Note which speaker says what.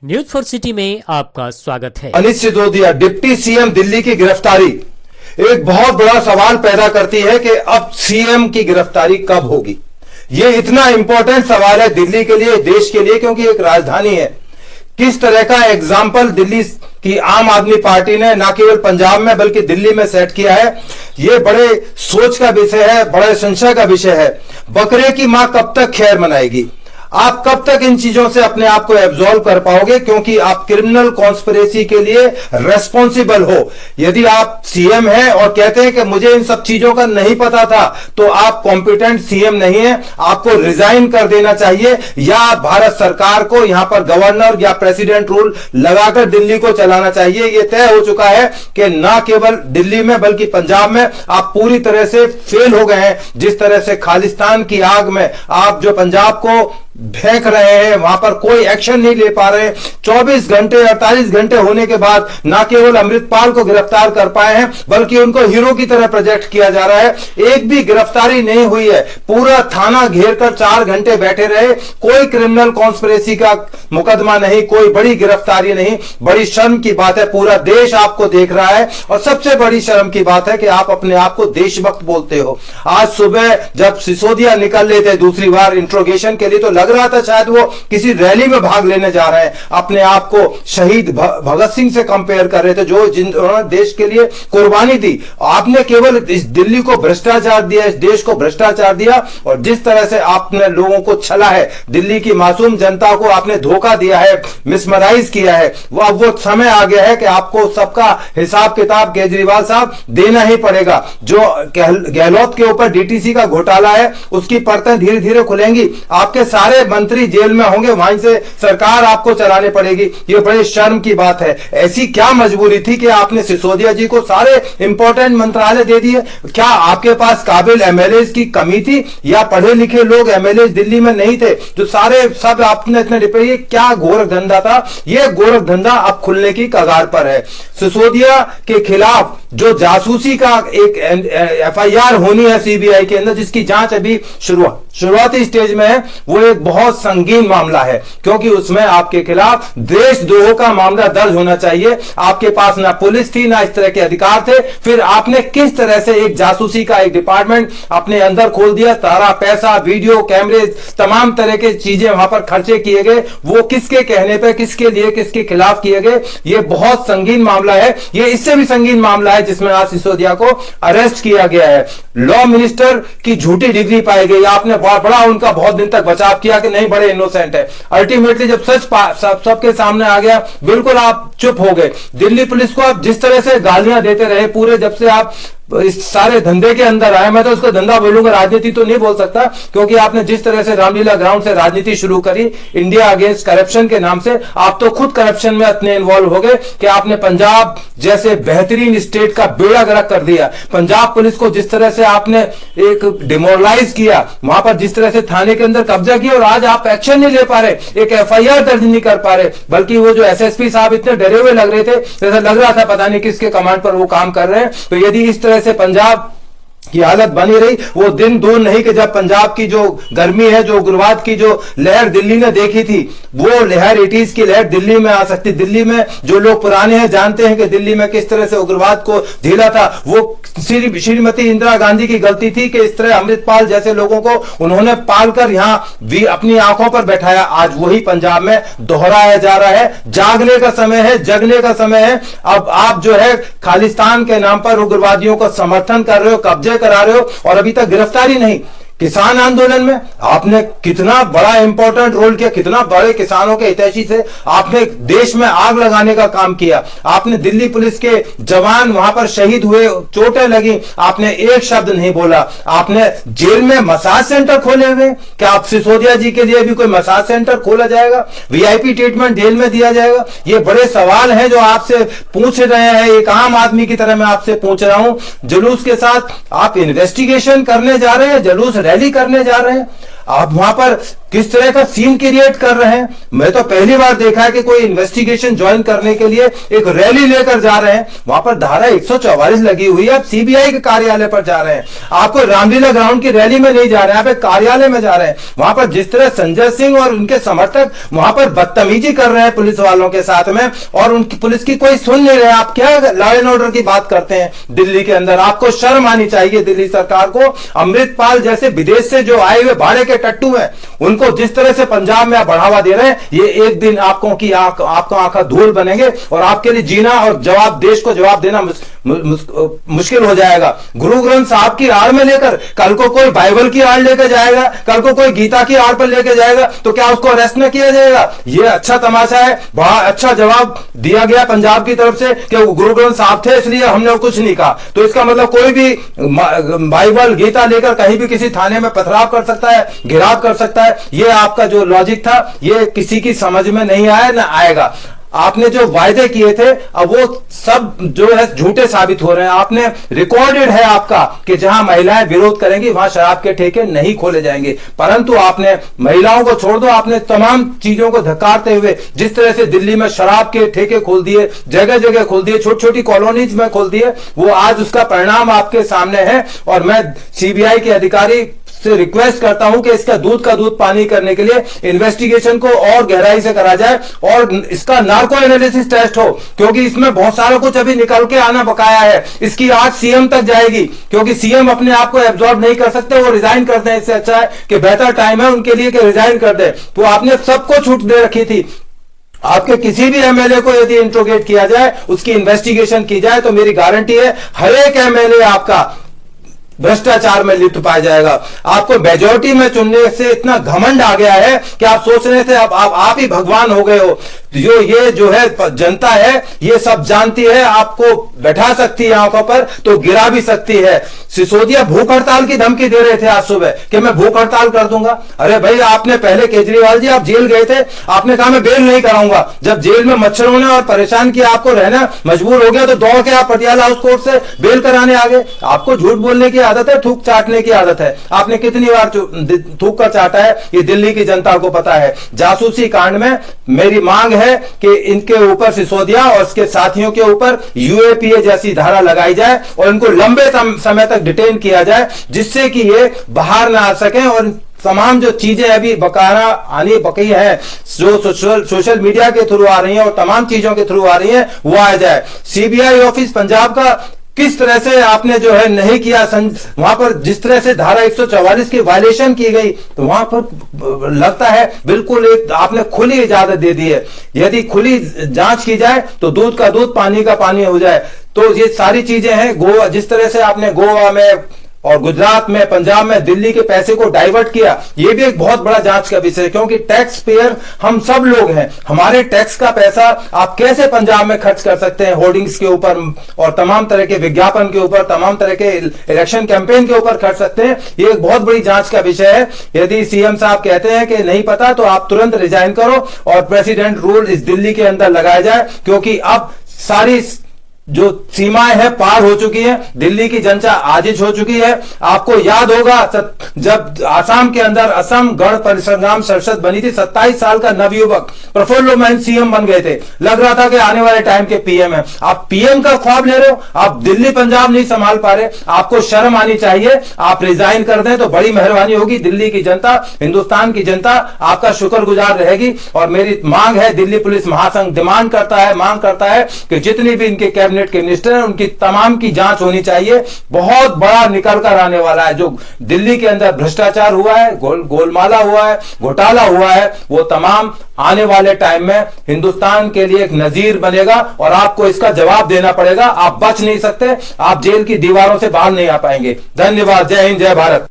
Speaker 1: News for city में आपका स्वागत है।
Speaker 2: मनीष सिसोदिया डिप्टी सीएम दिल्ली की गिरफ्तारी एक बहुत बड़ा सवाल पैदा करती है कि अब सीएम की गिरफ्तारी कब होगी। ये इतना इंपॉर्टेंट सवाल है दिल्ली के लिए, देश के लिए, क्योंकि एक राजधानी है। किस तरह का एग्जाम्पल दिल्ली की आम आदमी पार्टी ने न केवल पंजाब में बल्कि दिल्ली में सेट किया है, ये बड़े सोच का विषय है, बड़े संशय का विषय है। बकरे की मां कब तक खैर मनाएगी? आप कब तक इन चीजों से अपने आप को एब्जॉल्व कर पाओगे, क्योंकि आप क्रिमिनल कॉन्स्पिरेसी के लिए रेस्पॉन्सिबल हो। यदि आप सीएम हैं और कहते हैं कि मुझे इन सब चीजों का नहीं पता था, तो आप कॉम्पिटेंट सीएम नहीं है। आपको रिजाइन कर देना चाहिए या भारत सरकार को यहां पर गवर्नर या प्रेसिडेंट रूल लगाकर दिल्ली को चलाना चाहिए। यह तय हो चुका है कि न केवल दिल्ली में बल्कि पंजाब में आप पूरी तरह से फेल हो गए हैं। जिस तरह से खालिस्तान की आग में आप जो पंजाब को फेंक रहे हैं, वहां पर कोई एक्शन नहीं ले पा रहे। 24 घंटे 48 घंटे होने के बाद न केवल अमृतपाल को गिरफ्तार कर पाए हैं, बल्कि उनको हीरो की तरह प्रोजेक्ट किया जा रहा है। एक भी गिरफ्तारी नहीं हुई है। पूरा थाना घेर कर 4 घंटे बैठे रहे। कोई क्रिमिनल कॉन्स्पिरेसी का मुकदमा नहीं, कोई बड़ी गिरफ्तारी नहीं। बड़ी शर्म की बात है, पूरा देश आपको देख रहा है। और सबसे बड़ी शर्म की बात है कि आप अपने आप को देशभक्त बोलते हो। आज सुबह जब सिसोदिया निकल रहे थे दूसरी बार इंट्रोगेशन के लिए, तो लग रहा था शायद वो किसी रैली में भाग लेने जा रहे हैं। अपने आप को शहीद भगत सिंह से कंपेयर कर रहे थे, जो जिन्होंने देश के लिए कुर्बानी दी। आपने केवल इस दिल्ली को भ्रष्टाचार दिया, इस देश को भ्रष्टाचार दिया। और जिस तरह से आपने लोगों को छला है, दिल्ली की मासूम जनता को आपने धोखा दिया है, मिसमराइज किया है, वो अब वो समय आ गया है कि आपको सबका हिसाब किताब केजरीवाल साहब देना ही पड़ेगा। जो गहलोत के ऊपर डीटीसी का घोटाला है, उसकी परतें धीरे धीरे खुलेंगी। आपके सारे मंत्री जेल में होंगे, वहीं से सरकार आपको चलानी पड़ेगी। ये बड़े शर्म की बात है। ऐसी क्या मजबूरी थी कि आपने सिसोदिया जी को सारे इंपॉर्टेंट मंत्रालय दे दिए? क्या आपके पास काबिल एमएलए की कमी थी, या पढ़े लिखे लोग एमएलए दिल्ली में नहीं थे जो सारे सब आपने इतने डिपे? ये क्या गोरख धंधा था? ये गोरख धंधा अब खुलने की कगार पर है। सिसोदिया के खिलाफ जो जासूसी का एक एफआईआर होनी है सीबीआई के अंदर, जिसकी जांच अभी शुरुआती स्टेज में है, वो एक बहुत संगीन मामला है, क्योंकि उसमें आपके खिलाफ देशद्रोह का मामला दर्ज होना चाहिए। आपके पास ना पुलिस थी, ना इस तरह के अधिकार थे। फिर आपने किस तरह से एक जासूसी का एक डिपार्टमेंट अपने अंदर खोल दिया? सारा पैसा, वीडियो कैमरे, तमाम तरह की चीजें वहां पर खर्चे किए गए। वो किसके कहने पर, किसके लिए, किसके खिलाफ किए गए? ये बहुत संगीन मामला है। ये इससे भी संगीन मामला है जिसमें आज सिसोदिया को अरेस्ट किया गया है। लॉ मिनिस्टर की झूठी डिग्री पाई गई। आपने बड़ा उनका बहुत दिन तक बचाव किया कि नहीं, बड़े इनोसेंट है। अल्टीमेटली जब सच सबके सामने आ गया, बिल्कुल आप चुप हो गए। दिल्ली पुलिस को आप जिस तरह से गालियां देते रहे पूरे, जब से आप इस सारे धंधे के अंदर आए, मैं तो उसको धंधा बोलूंगा, राजनीति तो नहीं बोल सकता, क्योंकि आपने जिस तरह से रामलीला ग्राउंड से राजनीति शुरू करी इंडिया अगेंस्ट करप्शन के नाम से, आप तो खुद करप्शन में इतने इन्वॉल्व हो गए कि आपने पंजाब जैसे बेहतरीन स्टेट का बेड़ा गर्क कर दिया। पंजाब पुलिस को जिस तरह से आपने एक डिमोरलाइज किया, वहां पर जिस तरह से थाने के अंदर कब्जा किया, और आज आप एक्शन नहीं ले पा रहे, एक एफआईआर दर्ज नहीं कर पा रहे। बल्कि वो जो एसएसपी साहब इतने डरे हुए लग रहे थे, जैसा लग रहा था पता नहीं किसके कमांड पर वो काम कर रहे हैं। तो यदि इस तरह से पंजाब की हालत बनी रही, वो दिन दूर नहीं कि जब पंजाब की जो गर्मी है, जो उग्रवाद की जो लहर दिल्ली ने देखी थी, वो लहर 80s की लहर दिल्ली में आ सकती। दिल्ली में जो लोग पुराने हैं जानते हैं कि दिल्ली में किस तरह से उग्रवाद को झेला था। वो श्रीमती इंदिरा गांधी की गलती थी कि इस तरह अमृतपाल जैसे लोगों को उन्होंने पालकर यहां भी अपनी आंखों पर बैठाया। आज वही पंजाब में दोहराया जा रहा है। जागने का समय है, जगने का समय है। अब आप जो है खालिस्तान के नाम पर उग्रवादियों को समर्थन कर रहे हो, कब्जे करा रहे हो, और अभी तक गिरफ्तारी नहीं। किसान आंदोलन में आपने कितना बड़ा इंपॉर्टेंट रोल किया, कितना बड़े किसानों के हितैषी से आपने देश में आग लगाने का काम किया। आपने दिल्ली पुलिस के जवान वहां पर शहीद हुए, चोटें लगी, आपने एक शब्द नहीं बोला। आपने जेल में मसाज सेंटर खोले हुए, क्या आप सिसोदिया जी के लिए भी कोई मसाज सेंटर खोला जाएगा? वीआईपी ट्रीटमेंट जेल में दिया जाएगा? ये बड़े सवाल हैं जो आपसे पूछ रहे हैं। एक आम आदमी की तरह मैं आपसे पूछ रहा हूं। जुलूस के साथ आप इन्वेस्टिगेशन करने जा रहे हैं, जुलूस रैली करने जा रहे हैं। आप वहां पर किस तरह का सीन क्रिएट कर रहे हैं। मैं तो पहली बार देखा है कि कोई इन्वेस्टिगेशन ज्वाइन करने के लिए एक रैली लेकर जा रहे हैं, वहां पर धारा 144 लगी हुई है, आप सीबीआई के कार्यालय पर जा रहे हैं, आपको रामलीला ग्राउंड की रैली में नहीं जा रहे हैं, आप एक कार्यालय में जा रहे हैं। वहां पर जिस तरह संजय सिंह और उनके समर्थक वहां पर बदतमीजी कर रहे हैं पुलिस वालों के साथ में, और उनकी पुलिस की कोई सुन नहीं रहे, आप क्या लॉ एंड ऑर्डर की बात करते हैं दिल्ली के अंदर। आपको शर्म आनी चाहिए दिल्ली सरकार को। अमृतपाल जैसे विदेश से जो आए हुए भाड़े के टट्टू हैं, उनको जिस तरह से पंजाब में आप बढ़ावा दे रहे हैं, ये एक दिन आपको आंखा धूल बनेंगे और आपके लिए जीना और देश को जवाब देना मुश्किल हो जाएगा। गुरु ग्रंथ साहब की आड़ में लेकर कल को कोई बाइबल की आड़ लेकर जाएगा, कल को कोई गीता की आड़ पर लेकर जाएगा, तो क्या उसको अरेस्ट न किया जाएगा? ये अच्छा तमाशा है। बड़ा अच्छा जवाब दिया गया पंजाब की तरफ से कि वो गुरु ग्रंथ साहब थे इसलिए हमने कुछ नहीं कहा। तो इसका मतलब कोई भी बाइबल गीता लेकर कहीं भी किसी थाने में पथराव कर सकता है, घेराव कर सकता है। ये आपका जो लॉजिक था ये किसी की समझ में नहीं आया, ना आएगा। आपने जो वायदे किए थे अब वो सब जो है झूठे साबित हो रहे हैं। आपने रिकॉर्डेड है आपका कि जहां महिलाएं विरोध करेंगी वहां शराब के ठेके नहीं खोले जाएंगे, परंतु आपने महिलाओं को छोड़ दो, आपने तमाम चीजों को धक्कारते हुए जिस तरह से दिल्ली में शराब के ठेके खोल दिए, जगह जगह खोल दिए, छोटी छोटी कॉलोनीज में खोल दिए, वो आज उसका परिणाम आपके सामने है। और मैं सीबीआई के अधिकारी से रिक्वेस्ट करता हूं कि इसका दूध का दूध पानी करने के लिए इन्वेस्टिगेशन को और गहराई से करा जाए और इसका नार्को एनालिसिस टेस्ट हो, क्योंकि इसमें बहुत सारा कुछ अभी निकल के आना बकाया है। इसकी आज सीएम तक जाएगी, क्योंकि सीएम अपने आप को एब्जॉर्ब नहीं कर सकते, वो रिजाइन करते हैं। इससे अच्छा है कि बेहतर टाइम है उनके लिए कि रिजाइन कर दे। तो आपने सबको छूट दे रखी थी। आपके किसी भी एमएलए को यदि इंट्रोगेट किया जाए, उसकी इन्वेस्टिगेशन की जाए, तो मेरी गारंटी है हर एक एमएलए आपका भ्रष्टाचार में लिप्त पाया जाएगा। आपको मेजोरिटी में चुनने से इतना घमंड आ गया है कि आप सोच रहे थे आप ही भगवान हो गए हो। ये जो है जनता है ये सब जानती है, आपको बैठा सकती है आंखों पर तो गिरा भी सकती है। सिसोदिया भूख हड़ताल की धमकी दे रहे थे आज सुबह कि मैं भूख हड़ताल कर दूंगा। अरे भाई, आपने पहले केजरीवाल जी आप जेल गए थे, आपने कहा मैं बेल नहीं कराऊंगा। जब जेल में मच्छरों ने और परेशान किया, आपको रहना मजबूर हो गया, तो दौड़ के आप पटियाला हाउस कोर्ट से बेल कराने आ गए। आपको झूठ बोलने की आदत है, थूक चाटने की आदत है। आपने कितनी बार थूक कर चाटा है ये दिल्ली की जनता को पता है। जासूसी कांड में मेरी मांग है कि इनके ऊपर सिसोदिया और इसके साथियों के ऊपर यूएपीए जैसी धारा लगाई जाए और इनको लंबे समय तक डिटेन किया जाए, जिससे कि ये बाहर ना आ सकें और तमाम जो चीजें अभी बकाया आनी बकी है, जो सोशल मीडिया के थ्रू आ रही हैं और तमाम चीजों के थ्रू आ रही हैं, वो आ जाए। सीबीआई ऑफिस पंजाब का किस तरह से आपने जो है नहीं किया, वहां पर जिस तरह से धारा 144 की वायलेशन की गई, तो वहां पर लगता है बिल्कुल एक आपने खुली इजाजत दे दी है। यदि खुली जांच की जाए तो दूध का दूध पानी का पानी हो जाए। तो ये सारी चीजें हैं। गोवा जिस तरह से आपने गोवा में और गुजरात में, पंजाब में दिल्ली के पैसे को डाइवर्ट किया, ये भी एक बहुत बड़ा जांच का विषय है, क्योंकि टैक्स पेयर हम सब लोग हैं। हमारे टैक्स का पैसा आप कैसे पंजाब में खर्च कर सकते हैं होर्डिंग्स के ऊपर और तमाम तरह के विज्ञापन के ऊपर, तमाम तरह के इलेक्शन कैंपेन के ऊपर खर्च सकते हैं। ये एक बहुत बड़ी जांच का विषय है। यदि सीएम साहब कहते हैं कि नहीं पता तो आप तुरंत रिजाइन करो और प्रेसिडेंट रूल इस दिल्ली के अंदर लगाया जाए, क्योंकि अब सारी जो सीमाएं हैं पार हो चुकी है। दिल्ली की जनता आजिज हो चुकी है। आपको याद होगा जब आसाम के अंदर असम गण परिसंग्राम संसद बनी थी, 27 साल का नवयुवक प्रफुल्ल महंत सीएम बन गए थे। लग रहा था कि आने वाले टाइम के पीएम है। आप पीएम का ख्वाब ले रहे हो, आप दिल्ली पंजाब नहीं संभाल पा रहे। आपको शर्म आनी चाहिए। आप रिजाइन कर दें तो बड़ी मेहरबानी होगी। दिल्ली की जनता, हिंदुस्तान की जनता आपका शुक्रगुजार रहेगी। और मेरी मांग है, दिल्ली पुलिस महासंघ डिमांड करता है, मांग करता है कि जितनी भी इनके कैबिनेट के मिनिस्टर हैं उनकी तमाम की जांच होनी चाहिए। बहुत बड़ा निकल कर आने वाला है। जो दिल्ली के अंदर भ्रष्टाचार हुआ है, गोलमाला हुआ है, घोटाला हुआ है, वो तमाम आने वाले टाइम में हिंदुस्तान के लिए एक नजीर बनेगा और आपको इसका जवाब देना पड़ेगा। आप बच नहीं सकते, आप जेल की दीवारों से बाहर नहीं आ पाएंगे। धन्यवाद। जय हिंद, जय भारत।